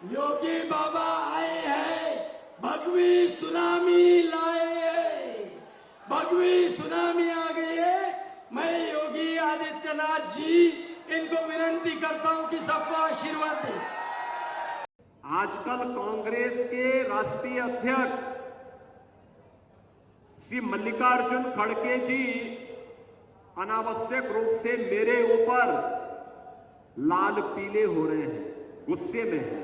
योगी बाबा आए हैं, भगवी सुनामी लाए हैं, भगवी सुनामी आ गई है। मैं योगी आदित्यनाथ जी इनको विनंती करता हूं कि सबको आशीर्वाद दें। आजकल कांग्रेस के राष्ट्रीय अध्यक्ष श्री मल्लिकार्जुन खड़गे जी अनावश्यक रूप से मेरे ऊपर लाल पीले हो रहे हैं, गुस्से में हैं।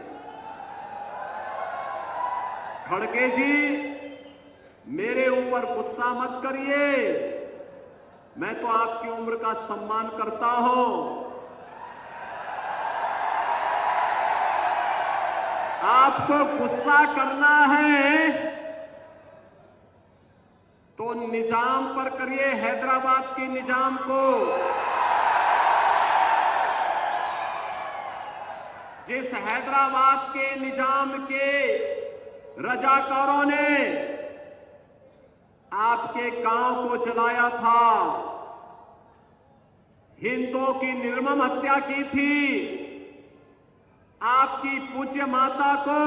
खड़गे जी, मेरे ऊपर गुस्सा मत करिए, मैं तो आपकी उम्र का सम्मान करता हूं। आपको गुस्सा करना है तो निजाम पर करिए, हैदराबाद के निजाम को, जिस हैदराबाद के निजाम के रजाकारों ने आपके गांव को जलाया था, हिंदुओं की निर्मम हत्या की थी, आपकी पूज्य माता को,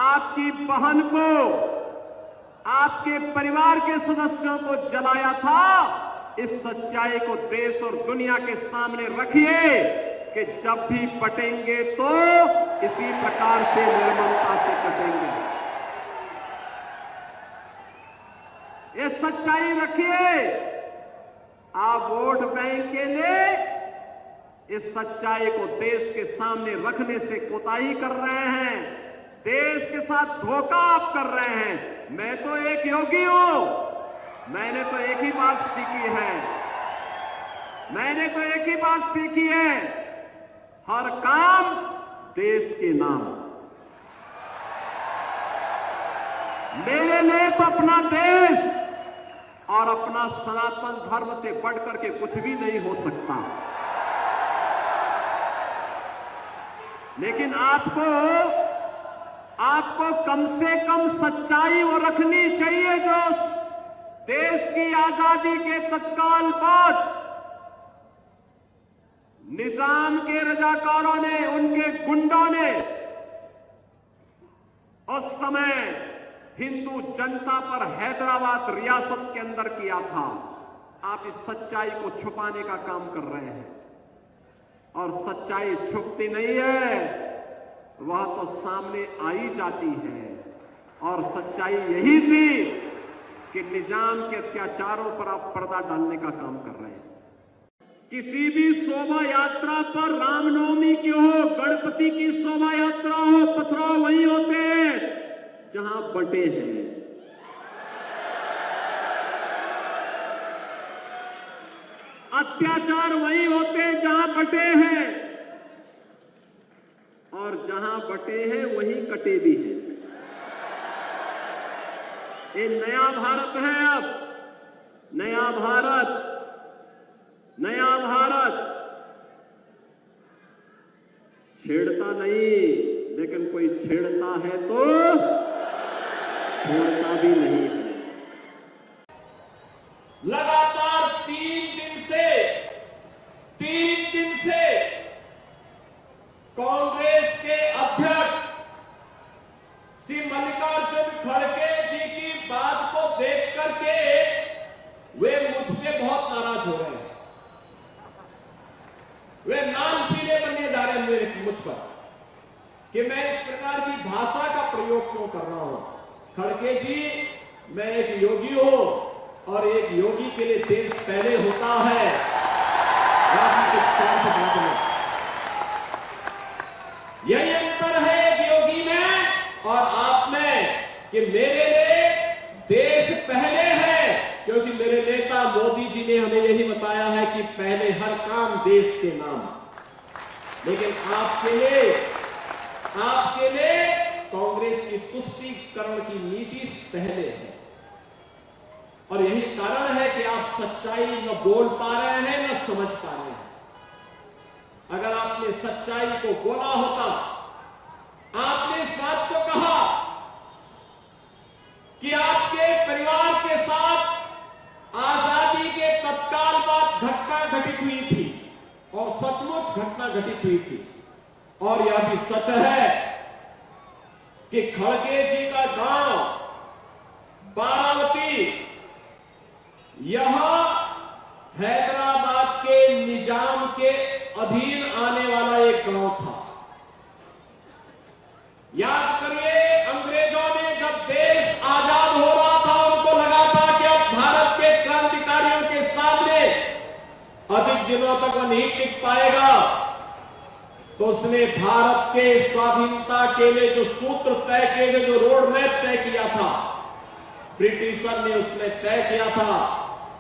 आपकी बहन को, आपके परिवार के सदस्यों को जलाया था। इस सच्चाई को देश और दुनिया के सामने रखिए कि जब भी पटेंगे तो इसी प्रकार से निर्ममता से कटेंगे। ये सच्चाई रखिए। आप वोट बैंक के लिए इस सच्चाई को देश के सामने रखने से कोताही कर रहे हैं, देश के साथ धोखा आप कर रहे हैं। मैं तो एक योगी हूं, मैंने तो एक ही बात सीखी है, मैंने तो एक ही बात सीखी है, हर काम देश के नाम। मेरे लिए तो अपना देश और अपना सनातन धर्म से बढ़कर के कुछ भी नहीं हो सकता। लेकिन आपको कम से कम सच्चाई वो रखनी चाहिए जो देश की आजादी के तत्काल बाद निजाम के रजाकारों ने, उनके गुंडों ने उस समय हिंदू जनता पर हैदराबाद रियासत के अंदर किया था। आप इस सच्चाई को छुपाने का काम कर रहे हैं और सच्चाई छुपती नहीं है, वह तो सामने आ ही जाती है। और सच्चाई यही थी कि निजाम के अत्याचारों पर आप पर्दा डालने का काम कर रहे हैं। किसी भी शोभा यात्रा पर, रामनवमी की हो, गणपति की शोभा यात्रा हो, पथराव वहीं होते हैं जहां बटे हैं। अत्याचार वहीं होते हैं जहां बटे हैं, और जहां बटे हैं वहीं कटे भी हैं। ये नया भारत है, अब नया भारत, नया भारत छेड़ता नहीं, लेकिन कोई छेड़ता है तो छोड़ता भी नहीं है। लगातार 3 दिन से कांग्रेस के अध्यक्ष श्री मल्लिकार्जुन खड़गे जी की बात को देख करके वे मुझ पे बहुत नाराज हो रहे हैं। वे लाल पीले बनने जा रहे हैं मेरे मुझ पर कि मैं इस प्रकार की भाषा का प्रयोग क्यों कर रहा हूं। खड़गे जी, मैं एक योगी हूं और एक योगी के लिए देश पहले होता है, यही अंतर है एक योगी में और आप में कि मेरे लिए देश पहले है, क्योंकि मेरे नेता मोदी जी ने हमें यही बताया है कि पहले हर काम देश के नाम। लेकिन आपके लिए कांग्रेस की तुष्टीकरण की नीति पहले है, और यही कारण है कि आप सच्चाई न बोल पा रहे हैं न समझ पा रहे हैं। अगर आपने सच्चाई को बोला होता, आपने इस बात को कहा कि आपके परिवार के साथ आजादी के तत्काल बाद घटना घटित हुई थी और सचमुच घटना घटित हुई थी, और यह भी सच है कि खड़गे जी का गांव बारावती यह हैदराबाद के निजाम के अधीन आने वाला एक गांव था। याद करिए, अंग्रेजों ने जब देश आजाद हो रहा था, उनको लगा था कि अब भारत के क्रांतिकारियों के सामने अधिक दिनों तक वह नहीं टिक पाएगा, तो उसने भारत के स्वाधीनता के लिए जो सूत्र तय किए थे, जो रोड मैप तय किया था, ब्रिटिशर ने उसमें तय किया था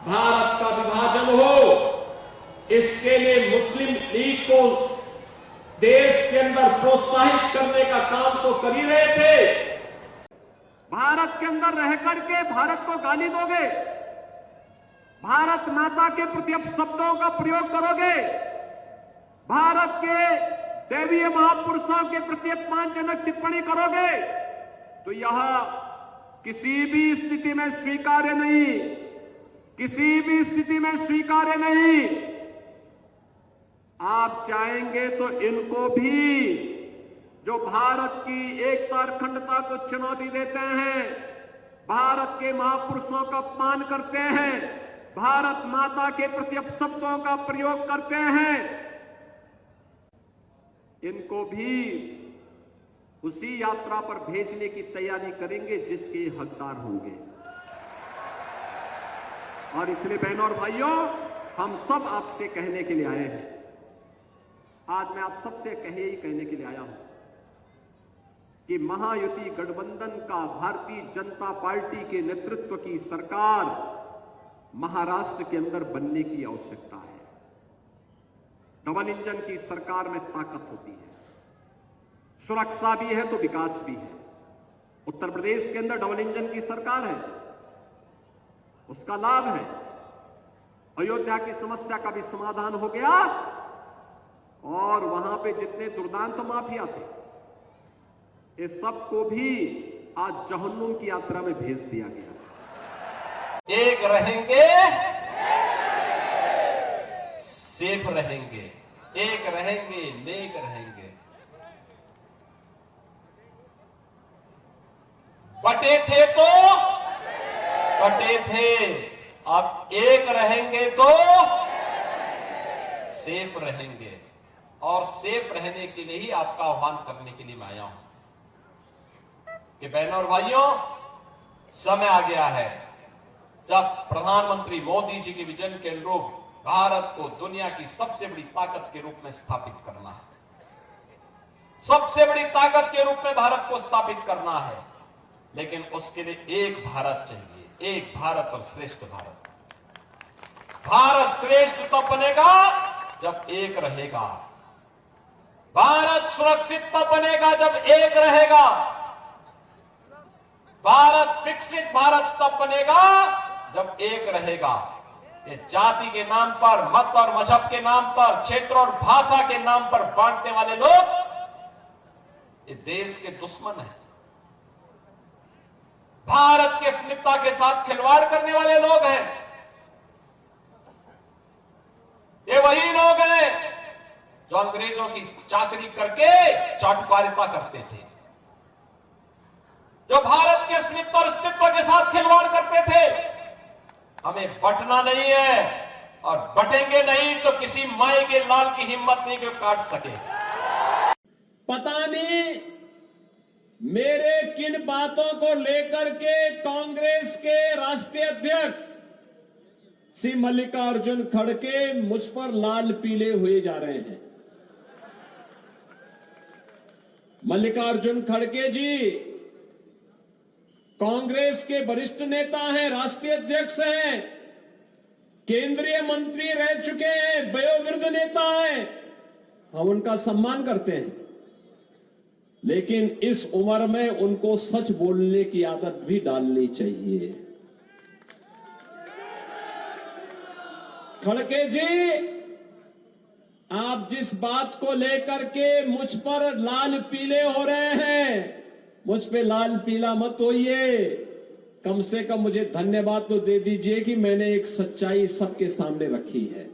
भारत का विभाजन हो। इसके लिए मुस्लिम लीग को देश के अंदर प्रोत्साहित करने का काम तो कर ही रहे थे। भारत के अंदर रह करके भारत को गाली दोगे, भारत माता के प्रति अपशब्दों का प्रयोग करोगे, भारत के दैवीय महापुरुषों के प्रति अपमानजनक टिप्पणी करोगे, तो यह किसी भी स्थिति में स्वीकार्य नहीं, किसी भी स्थिति में स्वीकार्य नहीं। आप चाहेंगे तो इनको भी, जो भारत की एकता और अखंडता को चुनौती देते हैं, भारत के महापुरुषों का अपमान करते हैं, भारत माता के प्रति अपशब्दों का प्रयोग करते हैं, इनको भी उसी यात्रा पर भेजने की तैयारी करेंगे जिसके हकदार होंगे। और इसलिए बहनों और भाइयों, हम सब आपसे कहने के लिए आए हैं, आज मैं आप सबसे कहने के लिए आया हूं कि महायुति गठबंधन का भारतीय जनता पार्टी के नेतृत्व की सरकार महाराष्ट्र के अंदर बनने की आवश्यकता है। डबल इंजन की सरकार में ताकत होती है, सुरक्षा भी है तो विकास भी है। उत्तर प्रदेश के अंदर डबल इंजन की सरकार है, उसका लाभ है। अयोध्या की समस्या का भी समाधान हो गया और वहां पे जितने दुर्दांत माफिया थे, इस सबको भी आज जहन्नुम की यात्रा में भेज दिया गया। एक रहेंगे, सेफ रहेंगे, एक रहेंगे, नेक रहेंगे। बटे थे तो कटे थे, अब एक रहेंगे तो सेफ रहेंगे। और सेफ रहने के लिए ही आपका आह्वान करने के लिए मैं आया हूं कि बहनों और भाइयों, समय आ गया है जब प्रधानमंत्री मोदी जी के विजन के अनुरूप भारत को दुनिया की सबसे बड़ी ताकत के रूप में स्थापित करना है। सबसे बड़ी ताकत के रूप में भारत को स्थापित करना है, लेकिन उसके लिए एक भारत चाहिए, एक भारत और श्रेष्ठ भारत। भारत श्रेष्ठ तब बनेगा जब एक रहेगा, भारत सुरक्षित तब बनेगा जब एक रहेगा, भारत विकसित भारत तब बनेगा जब एक रहेगा। ये जाति के नाम पर, मत और मजहब के नाम पर, क्षेत्र और भाषा के नाम पर बांटने वाले लोग ये देश के दुश्मन हैं। भारत के अस्मिता के साथ खिलवाड़ करने वाले लोग हैं। ये वही लोग हैं जो अंग्रेजों की चाकरी करके चाटुकारिता करते थे, जो भारत के अस्मिता और अस्तित्व के साथ खिलवाड़ करते थे। हमें बटना नहीं है और बटेंगे नहीं तो किसी माई के लाल की हिम्मत नहीं कि काट सके। पता नहीं मेरे किन बातों को लेकर के कांग्रेस के राष्ट्रीय अध्यक्ष श्री मल्लिकार्जुन खड़गे मुझ पर लाल पीले हुए जा रहे हैं। मल्लिकार्जुन खड़गे जी कांग्रेस के वरिष्ठ नेता हैं, राष्ट्रीय अध्यक्ष हैं, केंद्रीय मंत्री रह चुके हैं, वयोवृद्ध नेता हैं। हम उनका सम्मान करते हैं, लेकिन इस उम्र में उनको सच बोलने की आदत भी डालनी चाहिए। खड़गे जी, आप जिस बात को लेकर के मुझ पर लाल पीले हो रहे हैं, मुझ पे लाल पीला मत होइए। कम से कम मुझे धन्यवाद तो दे दीजिए कि मैंने एक सच्चाई सबके सामने रखी है।